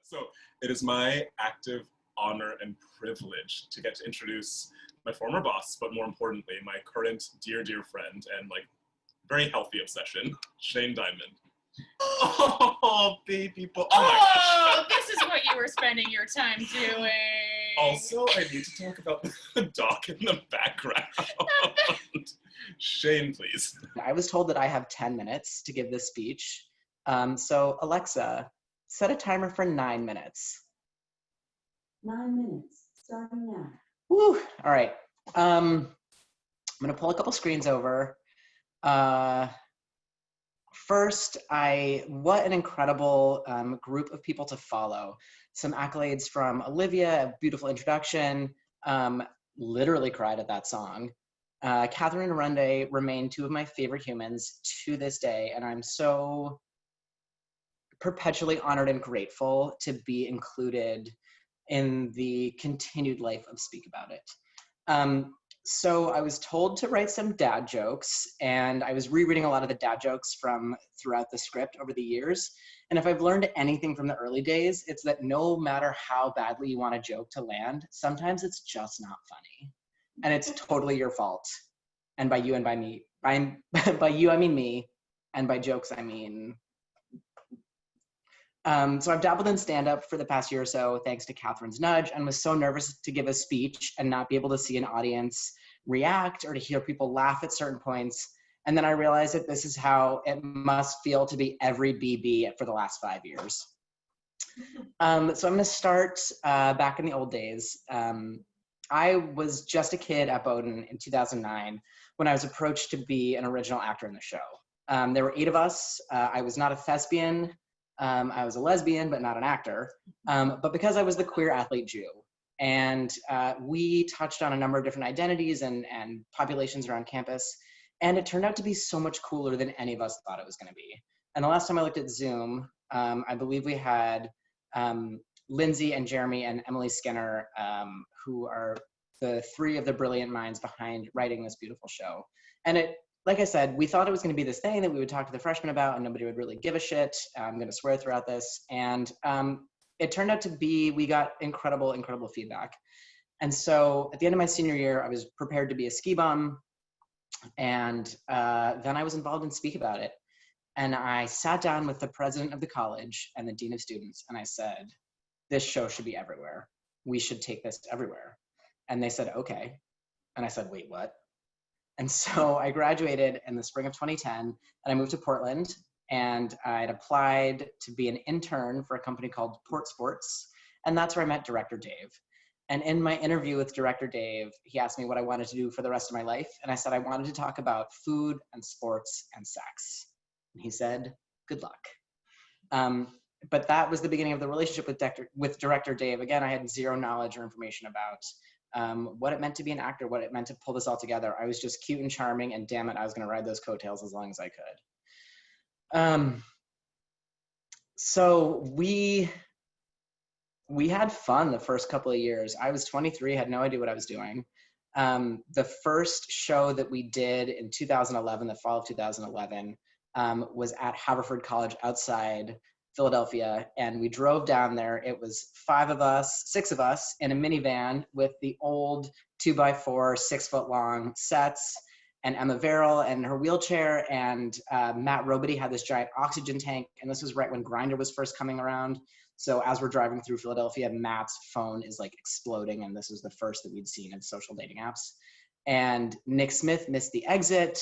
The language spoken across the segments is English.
So it is my active honor and privilege to get to introduce my former boss, but more importantly, my current dear, dear friend and like very healthy obsession, Shane Diamond. Oh, baby boy. Oh my gosh. This is what you were spending your time doing. Also, I need to talk about the dog in the background. Shane, please. I was told that I have 10 minutes to give this speech. So Alexa, set a timer for 9 minutes. 9 minutes, starting now. Woo, all right. I'm gonna pull a couple screens over. First, what an incredible group of people to follow. Some accolades from Olivia, a beautiful introduction, literally cried at that song. Catherine and Runde remain two of my favorite humans to this day, and I'm so perpetually honored and grateful to be included in the continued life of Speak About It. So I was told to write some dad jokes, and I was rereading a lot of the dad jokes from throughout the script over the years. And if I've learned anything from the early days, it's that no matter how badly you want a joke to land, sometimes it's just not funny. And it's totally your fault. And by you and by me, by you, I mean me, and by jokes, I mean. So I've dabbled in stand-up for the past year or so, thanks to Catherine's nudge, and was so nervous to give a speech and not be able to see an audience react or to hear people laugh at certain points. And then I realized that this is how it must feel to be every BB for the last 5 years. So I'm gonna start back in the old days. I was just a kid at Bowdoin in 2009 when I was approached to be an original actor in the show. There were 8 of us. I was not a thespian. I was a lesbian, but not an actor. But because I was the queer athlete Jew, and we touched on a number of different identities and populations around campus, and it turned out to be so much cooler than any of us thought it was going to be. And the last time I looked at Zoom, I believe we had Lindsay and Jeremy and Emily Skinner, who are the 3 of the brilliant minds behind writing this beautiful show. And it, like I said, we thought it was going to be this thing that we would talk to the freshmen about and nobody would really give a shit. I'm going to swear throughout this. And it turned out to be, we got incredible, incredible feedback. And so at the end of my senior year, I was prepared to be a ski bum. And then I was involved in Speak About It. And I sat down with the president of the college and the dean of students. And I said, this show should be everywhere. We should take this everywhere. And they said, okay. And I said, wait, what? And so I graduated in the spring of 2010, and I moved to Portland, and I'd applied to be an intern for a company called Port Sports, and that's where I met director Dave. And in my interview with director Dave, he asked me what I wanted to do for the rest of my life, and I said I wanted to talk about food and sports and sex. And he said, good luck. But that was the beginning of the relationship with director Dave. Again, I had zero knowledge or information about what it meant to be an actor, what it meant to pull this all together. I was just cute and charming, and damn it, I was going to ride those coattails as long as I could. So we had fun the first couple of years. I was 23, had no idea what I was doing. The first show that we did in 2011, the fall of 2011, was at Haverford College outside Philadelphia, and we drove down there. It was 6 of us in a minivan with the old 2x4, 6-foot-long sets, and Emma Verrill and her wheelchair, and Matt Robity had this giant oxygen tank, and this was right when Grindr was first coming around. So as we're driving through Philadelphia, Matt's phone is like exploding, and this was the first that we'd seen in social dating apps. And Nick Smith missed the exit,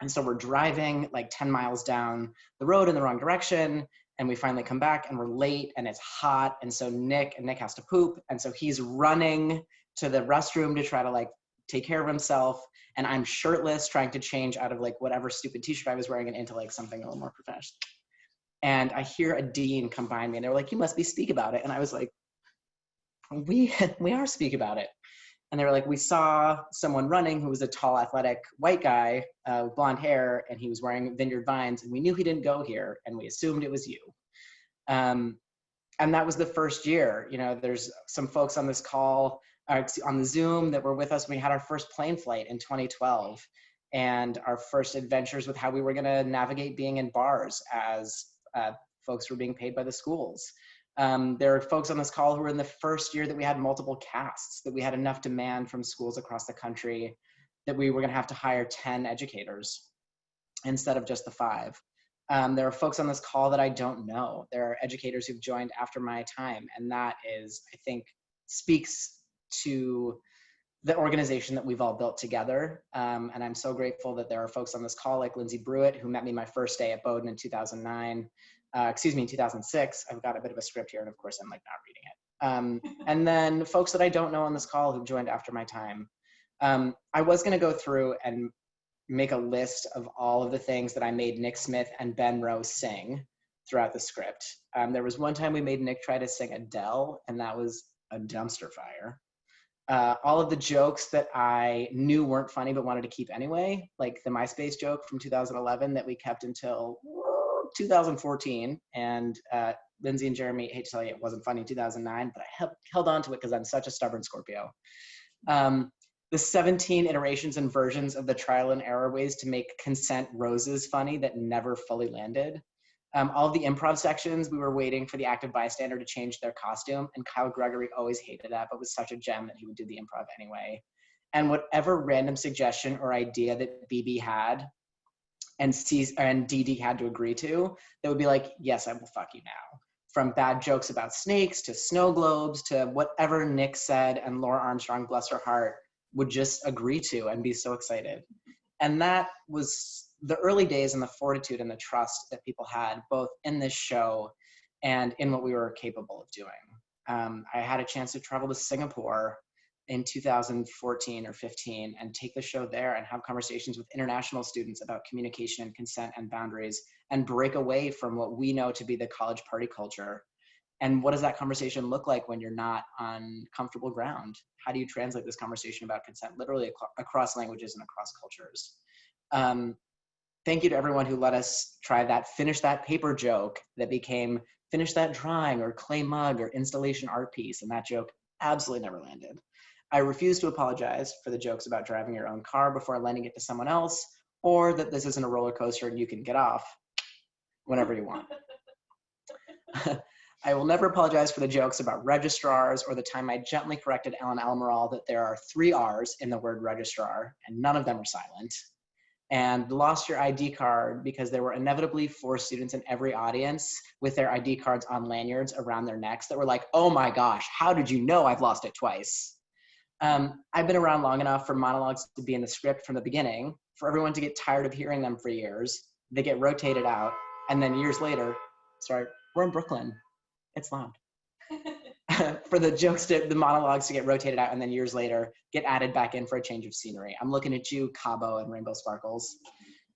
and so we're driving like 10 miles down the road in the wrong direction, and we finally come back and we're late and it's hot. And so Nick has to poop. And so he's running to the restroom to try to like take care of himself. And I'm shirtless trying to change out of like whatever stupid t-shirt I was wearing and into like something a little more professional. And I hear a dean come behind me and they were like, you must be Speak About It. And I was like, we are Speak About It. And they were like, we saw someone running who was a tall, athletic white guy with blonde hair, and he was wearing Vineyard Vines, and we knew he didn't go here, and we assumed it was you. And that was the first year. You know, there's some folks on this call, on the Zoom, that were with us when we had our first plane flight in 2012, and our first adventures with how we were going to navigate being in bars as folks were being paid by the schools. There are folks on this call who were in the first year that we had multiple casts, that we had enough demand from schools across the country that we were going to have to hire 10 educators instead of just the 5. There are folks on this call that I don't know. There are educators who've joined after my time, and that is, I think, speaks to the organization that we've all built together. And I'm so grateful that there are folks on this call like Lindsay Brewitt, who met me my first day at Bowdoin in 2009. In 2006. I've got a bit of a script here, and of course I'm like not reading it. And then folks that I don't know on this call who've joined after my time. I was gonna go through and make a list of all of the things that I made Nick Smith and Ben Rose sing throughout the script. There was one time we made Nick try to sing Adele, and that was a dumpster fire. All of the jokes that I knew weren't funny but wanted to keep anyway, like the MySpace joke from 2011 that we kept until 2014, and Lindsay and Jeremy, hate to tell you, it wasn't funny in 2009, but I held on to it because I'm such a stubborn Scorpio. The 17 iterations and versions of the trial and error ways to make consent roses funny that never fully landed. All the improv sections, we were waiting for the active bystander to change their costume, and Kyle Gregory always hated that, but was such a gem that he would do the improv anyway. And whatever random suggestion or idea that BB had, and Dee Dee had to agree to, that would be like, yes, I will fuck you now. From bad jokes about snakes to snow globes to whatever Nick said and Laura Armstrong, bless her heart, would just agree to and be so excited. And that was the early days and the fortitude and the trust that people had both in this show and in what we were capable of doing. I had a chance to travel to Singapore in 2014 or 15 and take the show there and have conversations with international students about communication and consent and boundaries and break away from what we know to be the college party culture. And what does that conversation look like when you're not on comfortable ground? How do you translate this conversation about consent literally across languages and across cultures? Thank you to everyone who let us try that, finish that paper joke that became finish that drawing or clay mug or installation art piece, and that joke absolutely never landed. I refuse to apologize for the jokes about driving your own car before lending it to someone else, or that this isn't a roller coaster and you can get off whenever you want. I will never apologize for the jokes about registrars or the time I gently corrected Ellen Almiral that there are 3 R's in the word registrar and none of them are silent. And lost your ID card because there were inevitably 4 students in every audience with their ID cards on lanyards around their necks that were like, oh my gosh, how did you know I've lost it twice? I've been around long enough for monologues to be in the script from the beginning, for everyone to get tired of hearing them for years. They get rotated out, and then years later, sorry, we're in Brooklyn. It's loud. For the monologues to get rotated out and then years later get added back in for a change of scenery. I'm looking at you, Cabo and Rainbow Sparkles.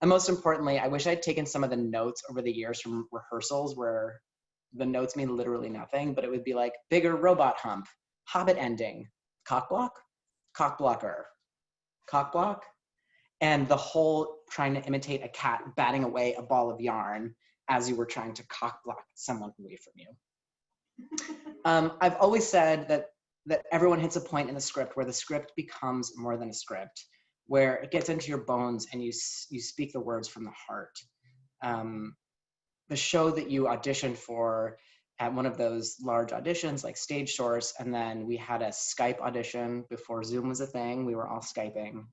And most importantly, I wish I'd taken some of the notes over the years from rehearsals where the notes mean literally nothing, but it would be like bigger robot hump, Hobbit ending, cock block, cock blocker, cock block, and the whole trying to imitate a cat batting away a ball of yarn as you were trying to cock block someone away from you. I've always said that everyone hits a point in the script where the script becomes more than a script, where it gets into your bones and you speak the words from the heart. The show that you auditioned for at one of those large auditions like Stage Source, and then we had a Skype audition before Zoom was a thing, we were all Skyping,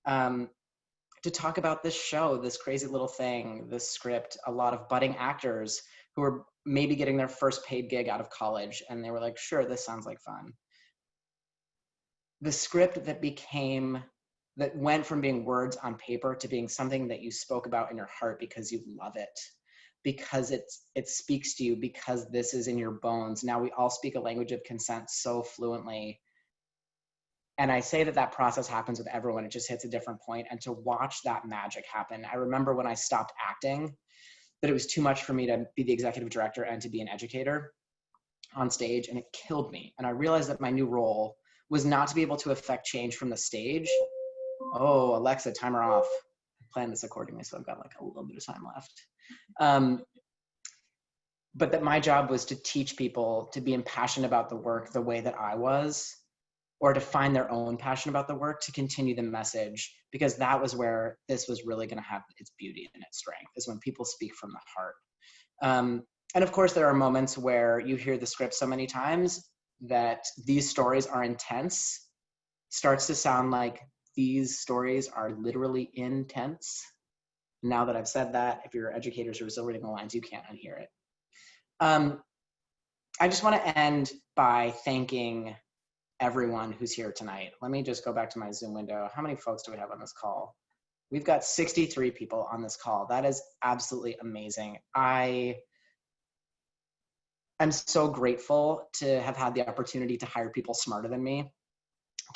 to talk about this show, this crazy little thing, this script, a lot of budding actors who were maybe getting their first paid gig out of college, and they were like, sure, this sounds like fun. The script that went from being words on paper to being something that you spoke about in your heart because you love it, because it speaks to you, because this is in your bones. Now we all speak a language of consent so fluently. And I say that process happens with everyone. It just hits a different point. And to watch that magic happen, I remember when I stopped acting, that it was too much for me to be the executive director and to be an educator on stage, and it killed me. And I realized that my new role was not to be able to affect change from the stage. Oh, Alexa, timer off. I planned this accordingly, so I've got like a little bit of time left. But that my job was to teach people to be impassioned about the work the way that I was, or to find their own passion about the work, to continue the message, because that was where this was really going to have its beauty and its strength, is when people speak from the heart. And of course, there are moments where you hear the script so many times that these stories are intense. Starts to sound like these stories are literally intense. Now that I've said that, if you're educators who are still reading the lines, you can't unhear it. I just want to end by thanking everyone who's here tonight. Let me just go back to my Zoom window. How many folks do we have on this call? We've got 63 people on this call. That is absolutely amazing. I'm so grateful to have had the opportunity to hire people smarter than me.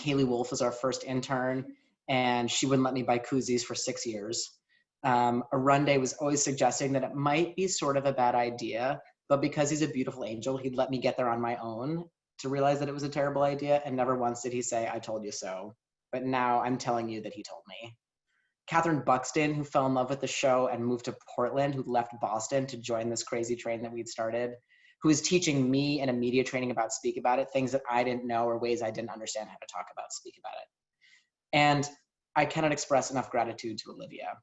Kaylee Wolf was our first intern, and she wouldn't let me buy koozies for 6 years. Arunde was always suggesting that it might be sort of a bad idea, but because he's a beautiful angel, he'd let me get there on my own to realize that it was a terrible idea, and never once did he say, I told you so. But now I'm telling you that he told me. Catherine Buxton, who fell in love with the show and moved to Portland, who left Boston to join this crazy train that we'd started, who is teaching me in a media training about Speak About It, things that I didn't know or ways I didn't understand how to talk about Speak About It. And I cannot express enough gratitude to Olivia.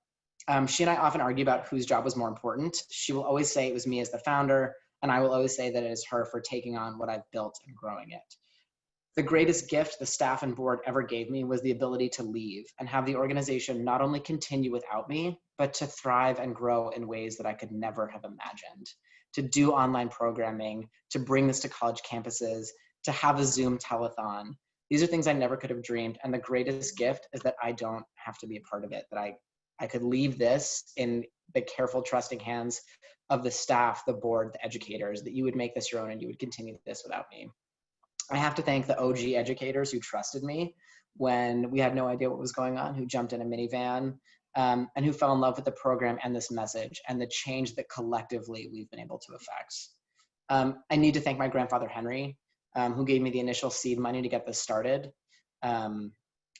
She and I often argue about whose job was more important. She will always say it was me as the founder, and I will always say that it is her for taking on what I've built and growing it. The greatest gift the staff and board ever gave me was the ability to leave and have the organization not only continue without me, but to thrive and grow in ways that I could never have imagined. To do online programming, to bring this to college campuses, to have a Zoom telethon. These are things I never could have dreamed. And the greatest gift is that I don't have to be a part of it, that I could leave this in the careful, trusting hands of the staff, the board, the educators, that you would make this your own and you would continue this without me. I have to thank the OG educators who trusted me when we had no idea what was going on, who jumped in a minivan, and who fell in love with the program and this message and the change that collectively we've been able to affect. I need to thank my grandfather, Henry, who gave me the initial seed money to get this started.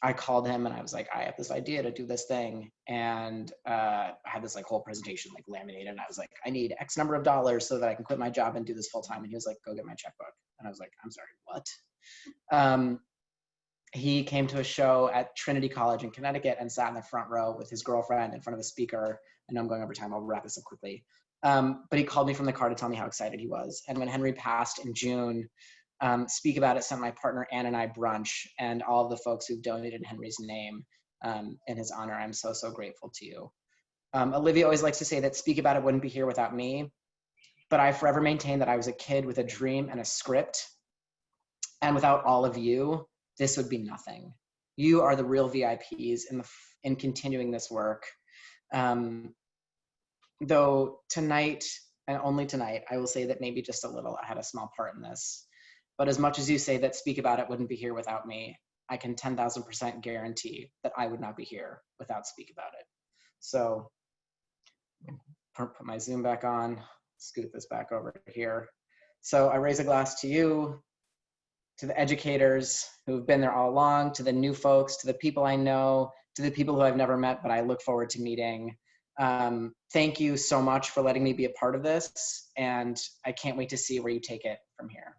I called him and I was like, I have this idea to do this thing. And I had this like whole presentation like laminated. And I was like, I need X number of dollars so that I can quit my job and do this full time. And he was like, go get my checkbook. And I was like, I'm sorry, what? He came to a show at Trinity College in Connecticut and sat in the front row with his girlfriend in front of a speaker. I know I'm going over time, I'll wrap this up quickly. But he called me from the car to tell me how excited he was. And when Henry passed in June, Speak About It sent my partner Ann and I brunch, and all of the folks who've donated in Henry's name in his honor. I'm so, so grateful to you. Olivia always likes to say that Speak About It wouldn't be here without me, but I forever maintain that I was a kid with a dream and a script, and without all of you, this would be nothing. You are the real VIPs in continuing this work. Though tonight, and only tonight, I will say that maybe just a little, I had a small part in this. But as much as you say that Speak About It wouldn't be here without me, I can 10,000% guarantee that I would not be here without Speak About It. So put my Zoom back on, scoot this back over here. So I raise a glass to you, to the educators who've been there all along, to the new folks, to the people I know, to the people who I've never met, but I look forward to meeting. Thank you so much for letting me be a part of this, and I can't wait to see where you take it from here.